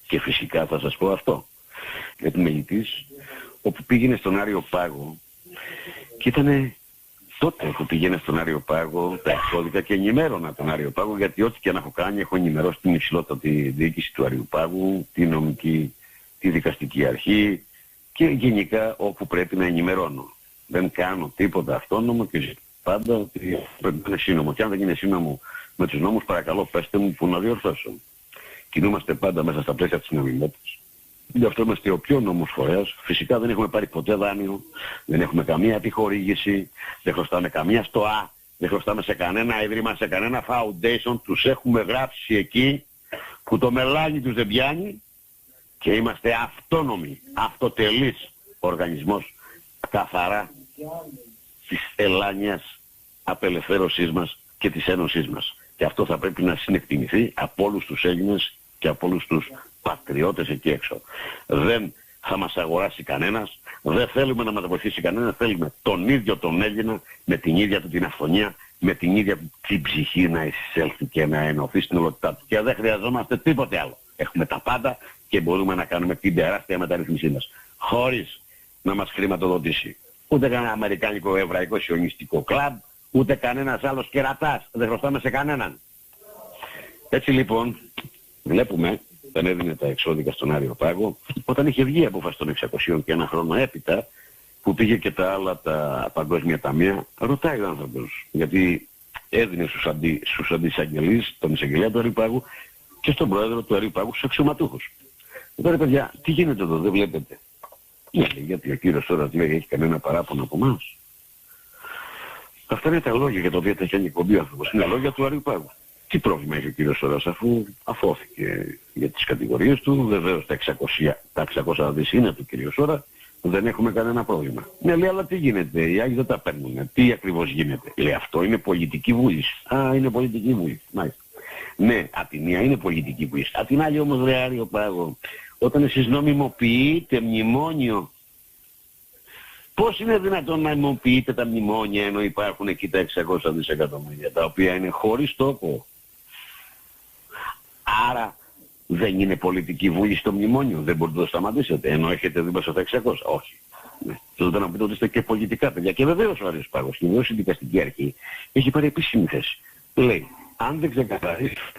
Και φυσικά θα σας πω αυτό. Επιμελητής, όπου πήγαινε στον Άριο Πάγο και ήτανε τότε που πήγαινε στον Άριο Πάγο τα εξώδικα και ενημέρωνα τον Άριο Πάγο, γιατί ό,τι και να έχω κάνει έχω ενημερώσει την υψηλότατη διοίκηση του Άριου Πάγου, τη νομική, τη δικαστική αρχή και γενικά όπου πρέπει να ενημερώνω. Δεν κάνω τίποτα αυτόνομο και πάντα ότι πρέπει να είναι σύνομο. Και αν δεν είναι σύνομο με τους νόμους, παρακαλώ πέστε μου που να διορθώσω. Κινούμαστε πάντα μέσα στα πλαίσια της νομιμότητας. Γι' αυτό είμαστε ο πιο νόμος φορέας. Φυσικά δεν έχουμε πάρει ποτέ δάνειο, δεν έχουμε καμία επιχορήγηση, δεν χρωστάμε καμία ΣΤΟΑ, δεν χρωστάμε σε κανένα ίδρυμα, σε κανένα foundation. Τους έχουμε γράψει εκεί που το μελάνι τους δεν πιάνει και είμαστε αυτόνομοι, αυτοτελής οργανισμός, καθαρά της ελάνιας απελευθέρωσής μας και της ένωσής μας. Και αυτό θα πρέπει να συνεκτιμηθεί από όλους τους Έλληνες και από όλους τους πατριώτες εκεί έξω. Δεν θα μας αγοράσει κανένας, δεν θέλουμε να μας βοηθήσει κανένας, θέλουμε τον ίδιο τον Έλληνα με την ίδια του την αυθονία, με την ίδια του την ψυχή να εισέλθει και να ενωθεί στην ολότητά του. Και δεν χρειαζόμαστε τίποτε άλλο. Έχουμε τα πάντα και μπορούμε να κάνουμε την τεράστια μεταρρύθμισή μας. Χωρίς να μας χρηματοδοτήσει ούτε κανένα αμερικάνικο εβραϊκό σιωνιστικό κλαμπ, ούτε κανένας άλλος κερατάς. Δεν χρωστάμε σε κανέναν. Έτσι λοιπόν βλέπουμε, δεν έδινε τα εξώδικα στον Άριο Πάγο, όταν είχε βγει η απόφαση των 600 και ένα χρόνο έπειτα, που πήγε και τα άλλα τα παγκόσμια ταμεία, ρωτάει ο άνθρωπος, γιατί έδινε στους αντισαγγελείς, τον εισαγγελέα του Άριου Πάγου και στον πρόεδρο του Άριου Πάγου, στους αξιωματούχους. Τώρα παιδιά, τι γίνεται εδώ, δεν βλέπετε? Ναι, γιατί ο κύριος Σόρας λέει έχει κανένα παράπονο από εμάς? Αυτά είναι τα λόγια για τα οποία τα έχει ανηκομπεί ο άνθρωπος. Είναι λόγια του Άριου Πάγου. Τι πρόβλημα έχει ο κύριος Σόρας αφού αφώθηκε για τις κατηγορίες του? Βεβαίως τα 600 δις είναι του κύριου Σόρα, δεν έχουμε κανένα πρόβλημα. Ναι, λέει, αλλά τι γίνεται, οι Άγιοι δεν τα παίρνουν. Τι ακριβώς γίνεται? Λέει, αυτό είναι πολιτική βούληση. Α, είναι πολιτική βούληση. Μάλιστα. Ναι, απ' τη μία είναι πολιτική βούληση. Απ' την άλλη όμως, ρε Άριο Πάγο, όταν εσείς νομιμοποιείτε μνημόνιο, πώς είναι δυνατόν να νομιμοποιείτε τα μνημόνια ενώ υπάρχουν εκεί τα 600 δισεκατομμύρια, τα οποία είναι χωρίς τόπο? Άρα δεν είναι πολιτική βούληση το μνημόνιο, δεν μπορείτε να το σταματήσετε, ενώ έχετε δίπλα στα 600. Όχι. Ναι. Θέλετε να πείτε ότι είστε και πολιτικά παιδιά. Και βεβαίως ο Άριος Πάγος, και βεβαίως η δικαστική αρχή, έχει πάρει επίσημη θέση. Λέει, αν δεν ξεκαθαρίσουν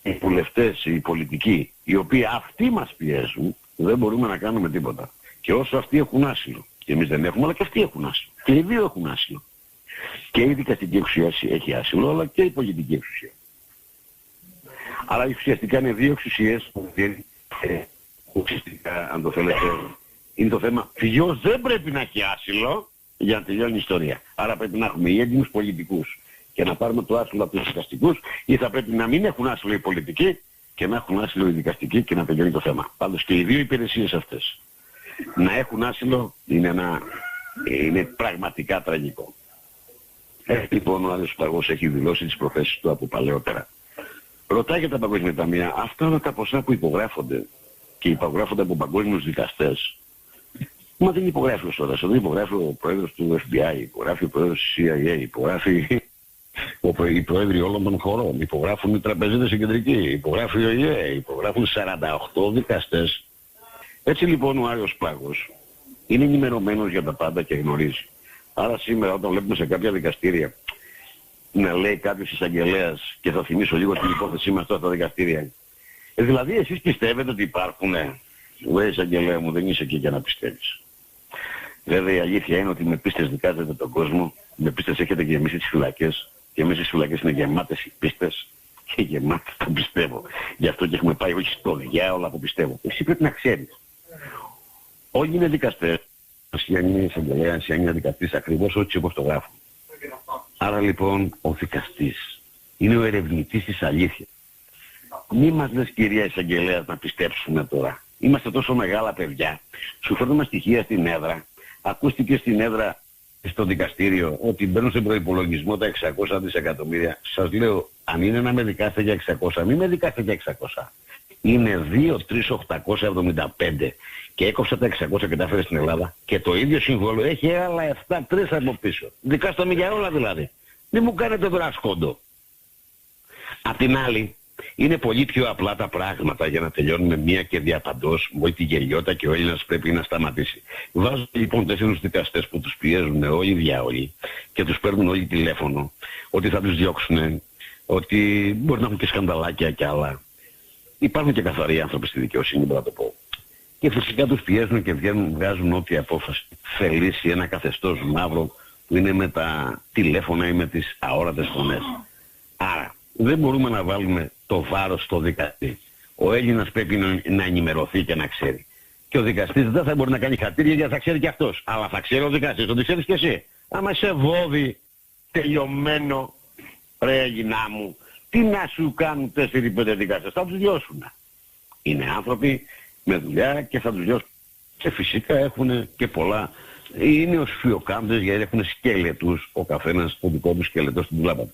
οι βουλευτές, οι πολιτικοί, οι οποίοι αυτοί μας πιέζουν, δεν μπορούμε να κάνουμε τίποτα. Και όσο αυτοί έχουν άσυλο, και εμείς δεν έχουμε, αλλά και αυτοί έχουν άσυλο. Και οι δύο έχουν άσυλο. Και η δικαστική εξουσία έχει άσυλο, αλλά και η πολιτική εξουσία. Αλλά ουσιαστικά είναι δύο εξουσίες που ουσιαστικά, αν το θέλετε, είναι το θέμα ποιος δεν πρέπει να έχει άσυλο για να τελειώνει η ιστορία. Άρα πρέπει να έχουμε ή έντιμους πολιτικούς και να πάρουμε το άσυλο από τους δικαστικούς, ή θα πρέπει να μην έχουν άσυλο οι πολιτικοί και να έχουν άσυλο οι δικαστικοί και να τελειώνει το θέμα. Πάντως και οι δύο υπηρεσίες αυτές να έχουν άσυλο είναι πραγματικά τραγικό. Λοιπόν, ο Άριος Πάγος έχει δηλώσει τις προθέσεις του από παλαιότερα. Ρωτάει για τα παγκόσμια ταμεία, αυτά όλα τα ποσά που υπογράφονται και υπογράφονται από παγκόσμιους δικαστές, μα δεν υπογράφει ο Σόρας, δεν υπογράφει ο πρόεδρος του FBI, υπογράφει ο πρόεδρος της CIA, υπογράφει οι πρόεδροι όλων των χωρών, υπογράφουν οι τραπεζίτες οι κεντρικοί, υπογράφει ο ΙΕ, υπογράφουν 48 δικαστές. Έτσι λοιπόν ο Άριος Πάγος είναι ενημερωμένος για τα πάντα και γνωρίζει. Άρα σήμερα όταν βλέπουμε σε κάποια δικαστήρια να λέει κάποιος εισαγγελέας, και θα θυμίσω λίγο την υπόθεσή μας τώρα στα δικαστήρια, δηλαδή εσείς πιστεύετε ότι υπάρχουν? Λέει, εισαγγελέα μου, δεν είσαι εκεί για να πιστεύεις. Βέβαια η αλήθεια είναι ότι με πίστες δικάζετε τον κόσμο, με πίστες έχετε γεμίσει τις φυλακές, και εμείς τις φυλακές είναι γεμάτες οι πίστες και γεμάτες το πιστεύω. Γι' αυτό και έχουμε πάει όχι στο διάολο που πιστεύω. Εσύ πρέπει να ξέρεις. Όλοι είναι δικαστές. Αν είναι εισαγγελέας, αν είναι δικαστής, ακριβώς έτσι όπως το γράφουν. Άρα λοιπόν ο δικαστής είναι ο ερευνητής της αλήθειας. Μη μας λες κυρία εισαγγελέας να πιστέψουμε τώρα. Είμαστε τόσο μεγάλα παιδιά. Σου φέρνουμε στοιχεία στην έδρα. Ακούστηκε στην έδρα στο δικαστήριο ότι μπαίνουν στον προϋπολογισμό τα 600 δισεκατομμύρια. Σας λέω, αν είναι να με δικάσετε για 600, μην με δικάσετε για 600. Είναι 2.3.875 και έκοψα τα 600 και τα έφερε στην Ελλάδα και το ίδιο συμβόλαιο έχει άλλα 7-3 από πίσω. Δικάστε με για όλα δηλαδή. Μην μου κάνετε τώρα σκόντο. Απ' την άλλη, Είναι πολύ πιο απλά τα πράγματα για να τελειώνουμε μία και διαπαντός με τη γελιότητα και ο Έλληνας πρέπει να σταματήσει. Βάζουν λοιπόν 4 δικαστές που τους πιέζουν όλοι οι διάολοι και τους παίρνουν όλοι τηλέφωνο ότι θα τους διώξουν, ότι μπορεί να έχουν και σκανδαλάκια κι άλλα. Υπάρχουν και καθαροί άνθρωποι στη δικαιοσύνη, μπορώ να το πω. Και φυσικά τους πιέζουν και βγάζουν ό,τι απόφαση θελήσει, ένα καθεστώς μαύρο που είναι με τα τηλέφωνα ή με τις αόρατες φωνές. Άρα δεν μπορούμε να βάλουμε το βάρος στο δικαστή. Ο Έλληνας πρέπει να ενημερωθεί και να ξέρει. Και ο δικαστής δεν θα μπορεί να κάνει χατήρια γιατί θα ξέρει και αυτός. Αλλά θα ξέρει ο δικαστής, ότι ξέρεις και εσύ. Άμα είσαι βόδι τελειωμένο, ρε Έλληνά μου, τι να σου κάνουν 4-5 δικαστές, θα τους διώσουν. Είναι άνθρωποι με δουλειά και θα τους διώσουν. Και φυσικά έχουν και πολλά. Είναι ως φιοκάμπτες γιατί έχουν σκέλετους, ο καθένας το δικό του σκέλετο στην δουλάπα του.